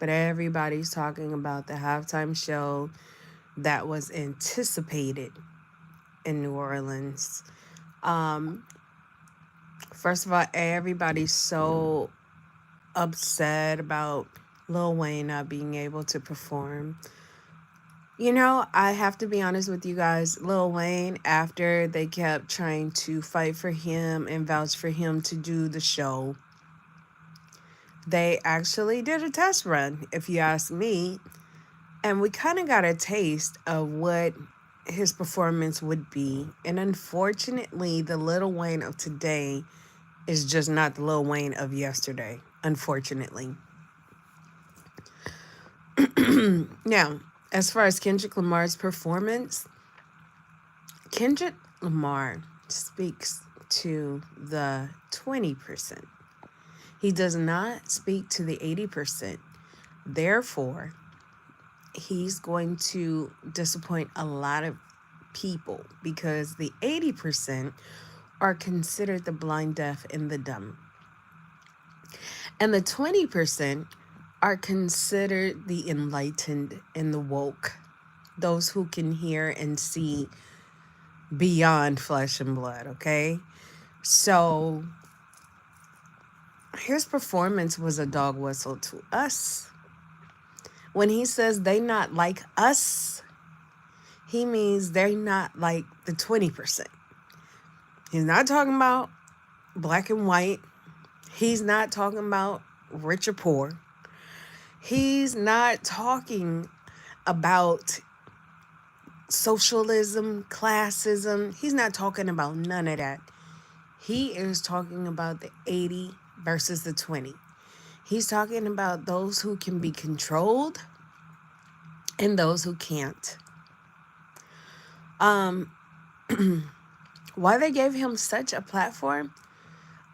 but everybody's talking about the halftime show that was anticipated in New Orleans. Um, First of all, everybody's so upset about Lil Wayne not being able to perform. I have to be honest with you guys. Lil Wayne, after they kept trying to fight for him and vouch for him to do the show, they actually did a test run, if you ask me. And we kind of got a taste of what his performance would be. And unfortunately, the Lil Wayne of today is just not the Lil Wayne of yesterday, unfortunately. Now, as far as Kendrick Lamar's performance, Kendrick Lamar speaks to the 20%. He does not speak to the 80%. Therefore, he's going to disappoint a lot of people because the 80% are considered the blind, deaf, and the dumb. And the 20% are considered the enlightened and the woke, those who can hear and see beyond flesh and blood, okay? So his performance was a dog whistle to us. When he says they not like us, he means they're not like the 20%. He's not talking about black and white. He's not talking about rich or poor. He's not talking about socialism, classism. He's not talking about none of that. He is talking about the 80 versus the 20. He's talking about those who can be controlled and those who can't. Why they gave him such a platform,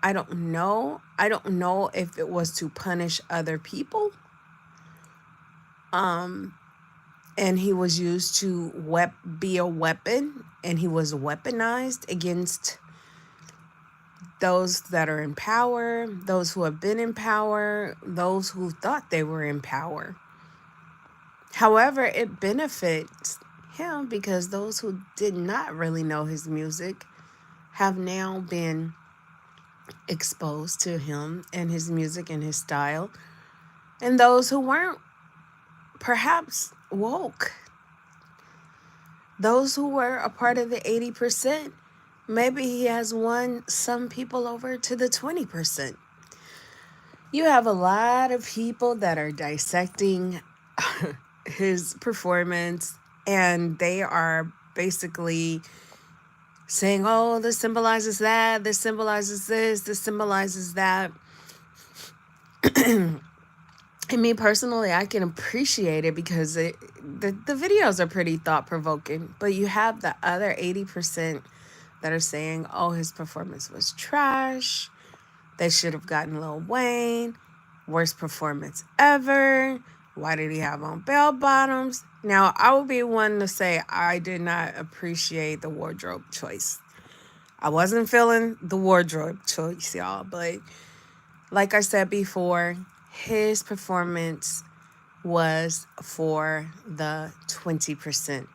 I don't know. I don't know if it was to punish other people. And he was used to be a weapon, and he was weaponized against those that are in power, those who have been in power, those who thought they were in power. However, it benefits him because those who did not really know his music have now been exposed to him and his music and his style. And those who weren't perhaps woke, those who were a part of the 80%, maybe he has won some people over to the 20%. You have a lot of people that are dissecting his performance, and they are basically saying, oh, this symbolizes that, this symbolizes this symbolizes that. And me personally, I can appreciate it because the videos are pretty thought-provoking. But you have the other 80% that are saying, oh, his performance was trash. They should have gotten Lil Wayne. Worst performance ever. Why did he have on bell bottoms? Now, I will be one to say I did not appreciate the wardrobe choice. I wasn't feeling the wardrobe choice, y'all. But like I said before, his performance was for the 20%,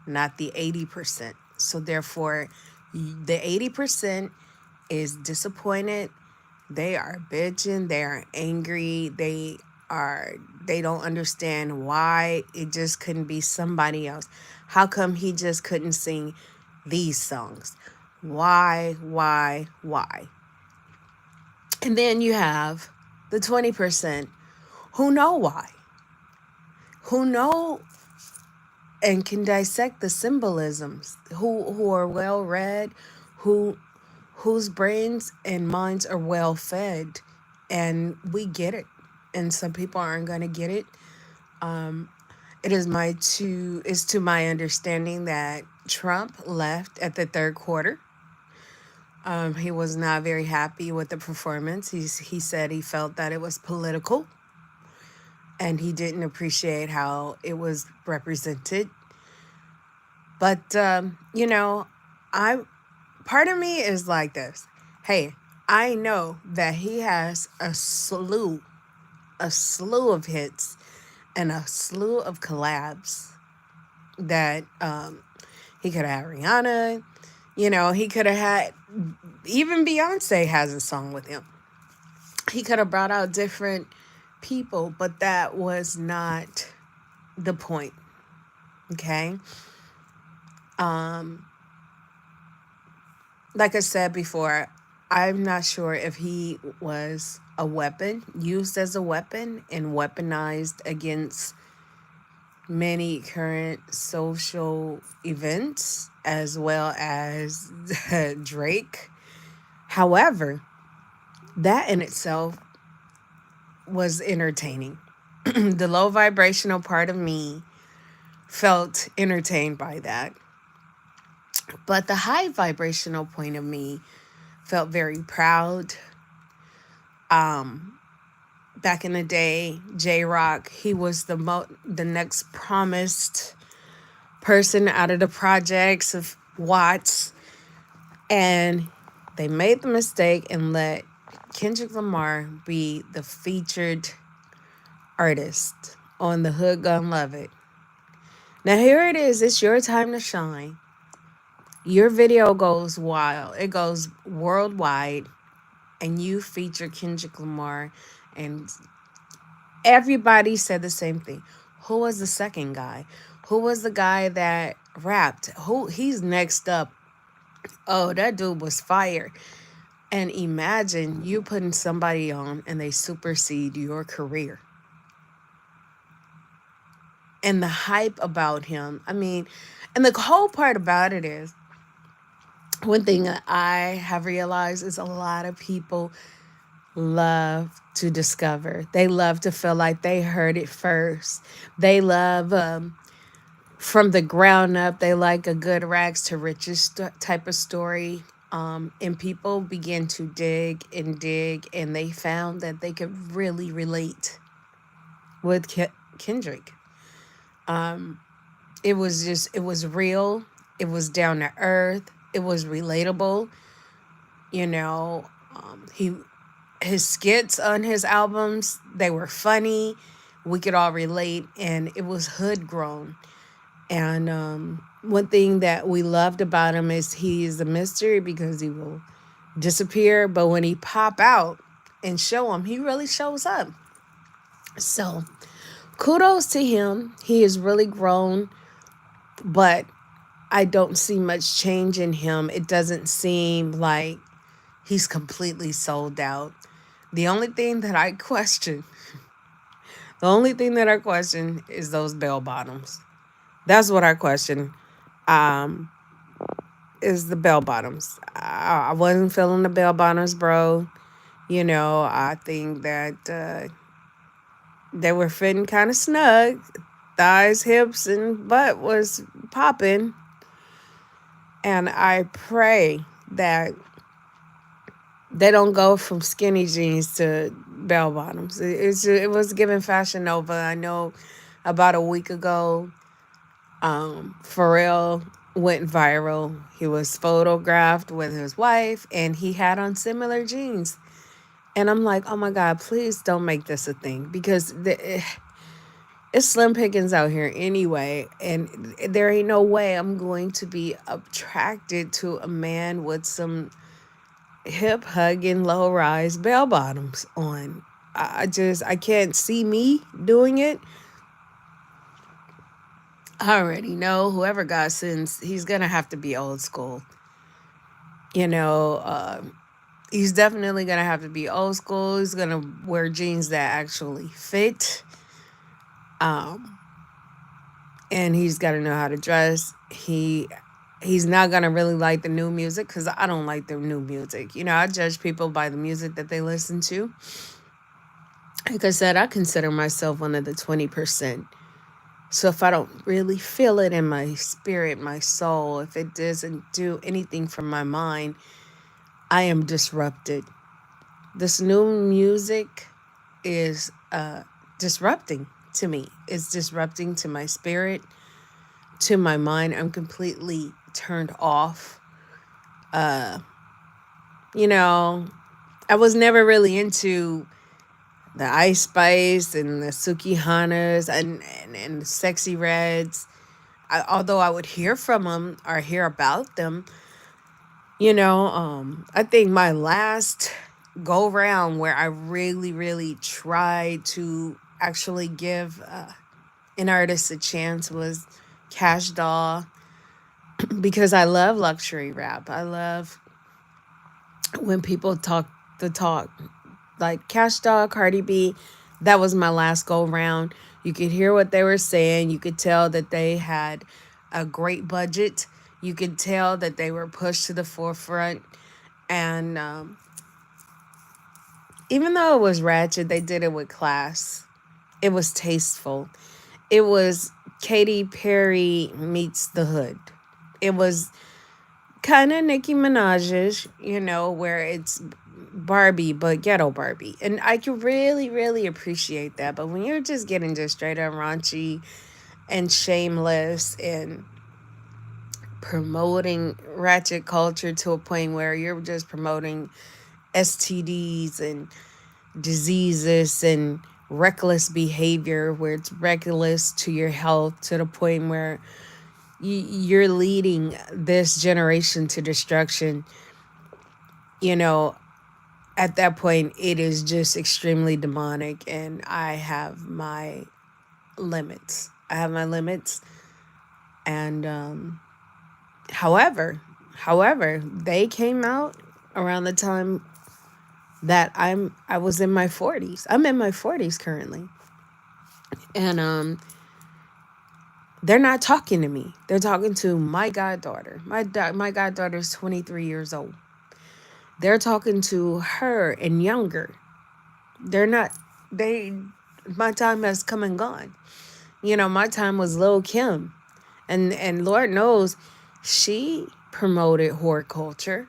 not the 80%. So therefore, the 80% is disappointed. They are bitching. They are angry. They don't understand why it just couldn't be somebody else. How come he just couldn't sing these songs? Why? And then you have the 20% who know why, who know and can dissect the symbolisms, who are well read, whose brains and minds are well fed, and we get it. And some people aren't going to get it. It's to my understanding that Trump left at the third quarter. He was not very happy with the performance. He said he felt that it was political, and he didn't appreciate how it was represented. But I part of me is like this. Hey, I know that he has a slew of hits and a slew of collabs that he could have had Rihanna. He could have had, even Beyonce has a song with him. He could have brought out different people, but that was not the point. Okay. Like I said before, I'm not sure if he was a weapon, used as a weapon and weaponized against many current social events as well as Drake. However, that in itself was entertaining. The low vibrational part of me felt entertained by that. But the high vibrational point of me felt very proud. Back in the day, J Rock, he was the next promised person out of the projects of Watts, and they made the mistake and let Kendrick Lamar be the featured artist on The Hood Gon' Love It. Now here it is, it's your time to shine. Your video goes wild. It goes worldwide, and you feature Kendrick Lamar, and everybody said the same thing. Who was the second guy? Who was the guy that rapped? He's next up? Oh, that dude was fire. And imagine you putting somebody on and they supersede your career. And the hype about him. I mean, and the whole part about it is, one thing that I have realized is a lot of people love to discover. They love to feel like they heard it first. They love from the ground up. They like a good rags to riches type of story. And people begin to dig, and they found that they could really relate with Kendrick. It was real. It was down to earth. It was relatable. You know, he his skits on his albums, they were funny. We could all relate, and it was hood grown. And one thing that we loved about him is he is a mystery because he will disappear, but when he pop out and show him, he really shows up. So kudos to him. He has really grown, but I don't see much change in him. It doesn't seem like he's completely sold out. The only thing that I question, the only thing that I question is those bell bottoms. That's what I question. Um, is the bell bottoms. I wasn't feeling the bell bottoms, bro. I think that they were fitting kind of snug. Thighs, hips, and butt was popping. And I pray that they don't go from skinny jeans to bell bottoms. It was given Fashion Nova. I know about a week ago, Pharrell went viral. He was photographed with his wife, and he had on similar jeans. And I'm like, oh my God, please don't make this a thing, because it's slim pickings out here anyway. And there ain't no way I'm going to be attracted to a man with some hip hugging low rise bell bottoms on. I can't see me doing it. I already know whoever God sends, he's gonna have to be old school. You know, he's definitely gonna have to be old school. He's gonna wear jeans that actually fit, and he's got to know how to dress. He's not gonna really like the new music, because I don't like the new music. I judge people by the music that they listen to. Like I said, I consider myself one of the 20%. So if I don't really feel it in my spirit, my soul, if it doesn't do anything for my mind, I am disrupted. This new music is disrupting to me. It's disrupting to my spirit, to my mind. I'm completely turned off. You know, I was never really into the Ice Spice and the Sukihanas and the Sexy Reds. Although I would hear from them or hear about them, I think my last go round where I really, really tried to actually give an artist a chance was Cash Doll, because I love luxury rap. I love when people talk the talk. Like Cash Doll, Cardi B, that was my last go round. You could hear what they were saying. You could tell that they had a great budget. You could tell that they were pushed to the forefront. And even though it was ratchet, they did it with class. It was tasteful. It was Katy Perry meets the hood. It was kind of Nicki Minaj's, where it's Barbie, but ghetto Barbie. And I can really, really appreciate that. But when you're just getting just straight up raunchy and shameless and promoting ratchet culture to a point where you're just promoting STDs and diseases and reckless behavior, where it's reckless to your health to the point where you're leading this generation to destruction, you know, at that point, it is just extremely demonic, and I have my limits. I have my limits, and however, they came out around the time that I was in my 40s. I'm in my 40s currently, and they're not talking to me. They're talking to my goddaughter. My goddaughter is 23 years old. They're talking to her and younger. They're not. They. My time has come and gone. My time was Lil Kim, and Lord knows, she promoted whore culture,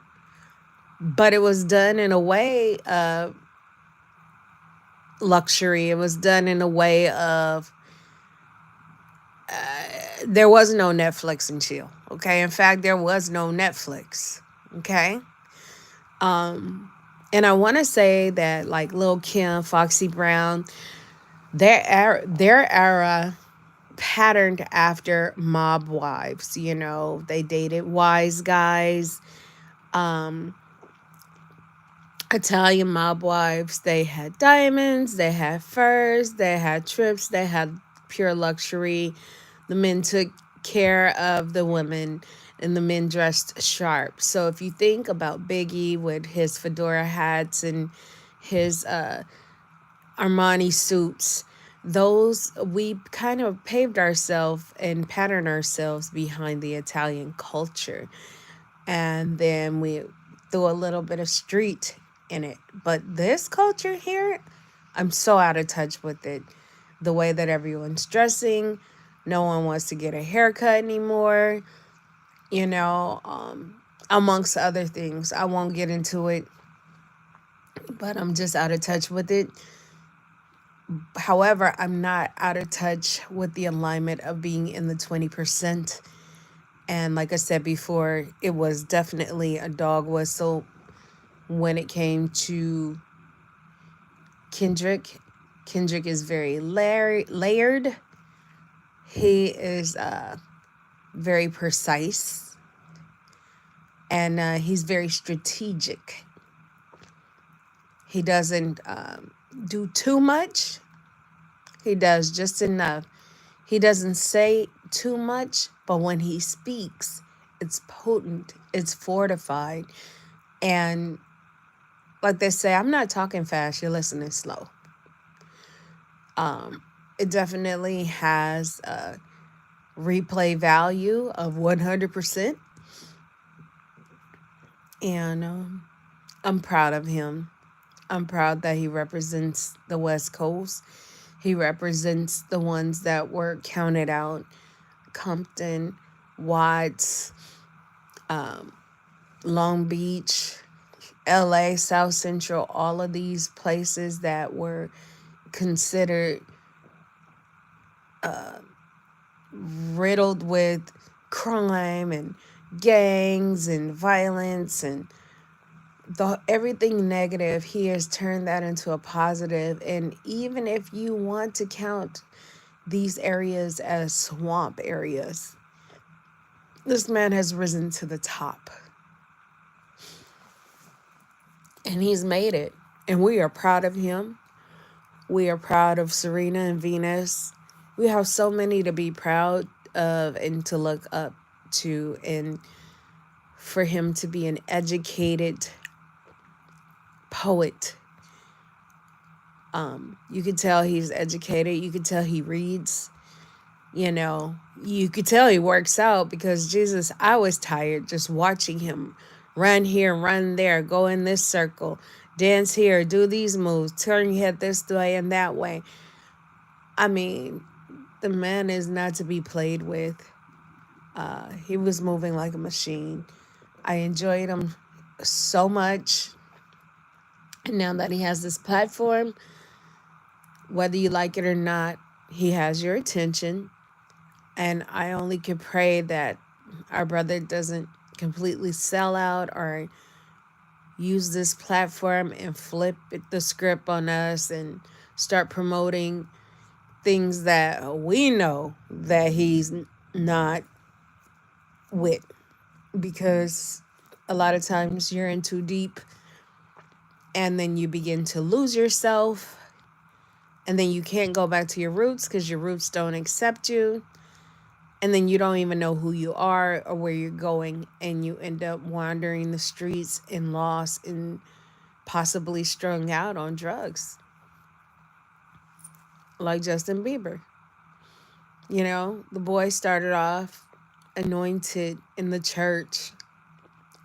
but it was done in a way of luxury. It was done in a way of there was no Netflix and chill. Okay, in fact, there was no Netflix. Okay, and I want to say that like Lil Kim, Foxy Brown, their era patterned after mob wives. They dated wise guys, Italian mob wives. They had diamonds, they had furs, they had trips, they had pure luxury. The men took care of the women, and the men dressed sharp. So if you think about Biggie with his fedora hats and his Armani suits, those we kind of paved ourselves and patterned ourselves behind the Italian culture. And then we threw a little bit of street in it. But this culture here, I'm so out of touch with it. The way that everyone's dressing, no one wants to get a haircut anymore, amongst other things. I won't get into it, but I'm just out of touch with it. However, I'm not out of touch with the alignment of being in the 20%. And like I said before, it was definitely a dog whistle when it came to Kendrick. Kendrick is very layered. He is very precise, and he's very strategic. He doesn't do too much. He does just enough. He doesn't say too much, but when he speaks, it's potent, it's fortified. And like they say, I'm not talking fast, you're listening slow. It definitely has a replay value of 100%. And I'm proud of him. I'm proud that he represents the West Coast. He represents the ones that were counted out: Compton, Watts, Long Beach, LA, South Central, all of these places that were considered riddled with crime and gangs and violence and everything negative, he has turned that into a positive. And even if you want to count these areas as swamp areas, this man has risen to the top and he's made it. And we are proud of him. We are proud of Serena and Venus. We have so many to be proud of and to look up to. And for him to be an educated poet, you could tell he's educated. You could tell he reads. You could tell he works out because Jesus, I was tired just watching him run here, run there, go in this circle, dance here, do these moves, turn your head this way and that way. I mean, the man is not to be played with. He was moving like a machine. I enjoyed him so much. And now that he has this platform, whether you like it or not, he has your attention. And I only can pray that our brother doesn't completely sell out or use this platform and flip the script on us and start promoting things that we know that he's not with. Because a lot of times you're in too deep and then you begin to lose yourself and then you can't go back to your roots because your roots don't accept you. And then you don't even know who you are or where you're going. And you end up wandering the streets and lost and possibly strung out on drugs. Like Justin Bieber. The boy started off anointed in the church.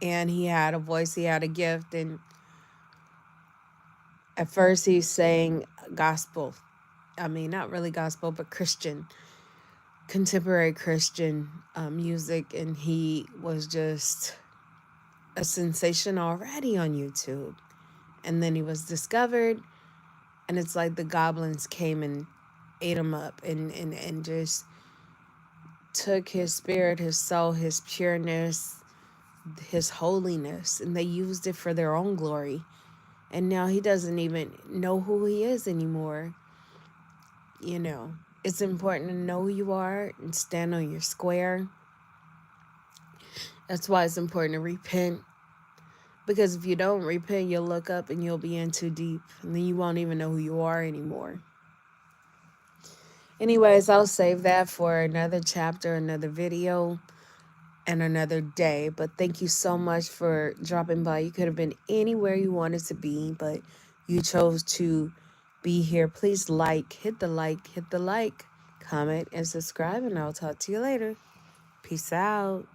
And he had a voice, he had a gift. And at first he sang gospel. I mean, not really gospel, but Christian. Contemporary Christian music, and he was just a sensation already on YouTube. And then he was discovered, and it's like the goblins came and ate him up and just took his spirit, his soul, his pureness, his holiness, and they used it for their own glory. And now he doesn't even know who he is anymore. It's important to know who you are and stand on your square. That's why it's important to repent. Because if you don't repent, you'll look up and you'll be in too deep. And then you won't even know who you are anymore. Anyways, I'll save that for another chapter, another video, and another day. But thank you so much for dropping by. You could have been anywhere you wanted to be, but you chose to be here. Please hit the like, comment, and subscribe, and I'll talk to you later. Peace out.